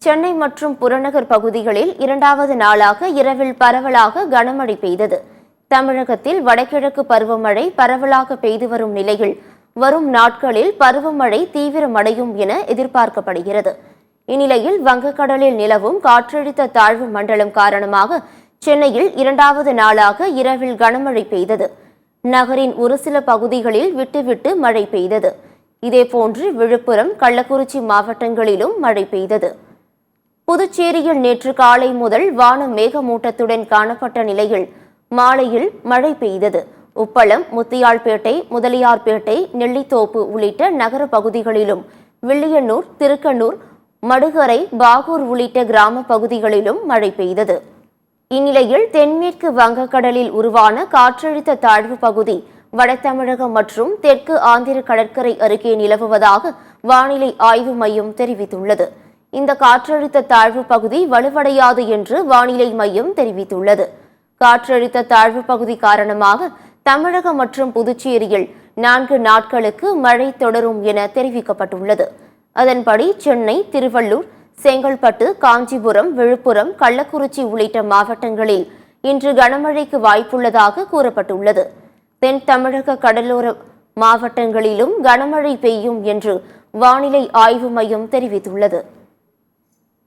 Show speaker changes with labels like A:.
A: சென்னை மற்றும் புறநகர் பகுதிகளில் இரண்டாவது நாளாக இரவில் பரவலாக கனமழை பெய்தது. தமிழகத்தில் வடகிழக்கு பருவமழை பரவலாக பெய்து வரும் நிலையில் வரும் நாட்களில் பருவமழை தீவிரமடையும் என எதிர்பார்க்கப்படுகிறது. இந்நிலையில் வங்கக்கடலில் நிலவும் காற்றழுத்த தாழ்வு மண்டலம் காரணமாக சென்னையில் இரண்டாவது நாளாக இரவில் கனமழை பெய்தது. நகரின் ஒரு சில பகுதிகளில் விட்டுவிட்டு மழை பெய்தது. இதேபோன்று விழுப்புரம், கள்ளக்குறிச்சி மாவட்டங்களிலும் மழை பெய்தது. புதுச்சேரியில் நேற்று காலை முதல் வானம் மேகமூட்டத்துடன் காணப்பட்ட நிலையில் மாலையில் மழை பெய்தது. உப்பளம், முத்தியால்பேட்டை, முதலியார்பேட்டை, நெல்லித்தோப்பு உள்ளிட்ட நகர பகுதிகளிலும், வில்லியனூர், திருக்கனூர், மடுகரை, பாகூர் உள்ளிட்ட கிராம பகுதிகளிலும் மழை பெய்தது. இந்நிலையில் தென்மேற்கு வங்கக்கடலில் உருவான காற்றழுத்த தாழ்வு பகுதி வடதமிழகம் மற்றும் தெற்கு ஆந்திர கடற்கரை அருகே நிலவுவதாக வானிலை ஆய்வு மையம் தெரிவித்துள்ளது. இந்த காற்றழுத்த தாழ்வு பகுதி வலுவடையாது என்று வானிலை மையம் தெரிவித்துள்ளது. காற்றழுத்த தாழ்வு பகுதி காரணமாக தமிழகம் மற்றும் புதுச்சேரியில் 4 நாட்களுக்கு மழை தொடரும் என தெரிவிக்கப்பட்டுள்ளது. அதன்படி சென்னை, திருவள்ளூர், செங்கல்பட்டு, காஞ்சிபுரம், விழுப்புரம், கள்ளக்குறிச்சி உள்ளிட்ட மாவட்டங்களில் இன்று கனமழைக்கு வாய்ப்புள்ளதாக கூறப்பட்டுள்ளது. தென் தமிழக கடலோர மாவட்டங்களிலும் கனமழை பெய்யும் என்று வானிலை ஆய்வு மையம் தெரிவித்துள்ளது.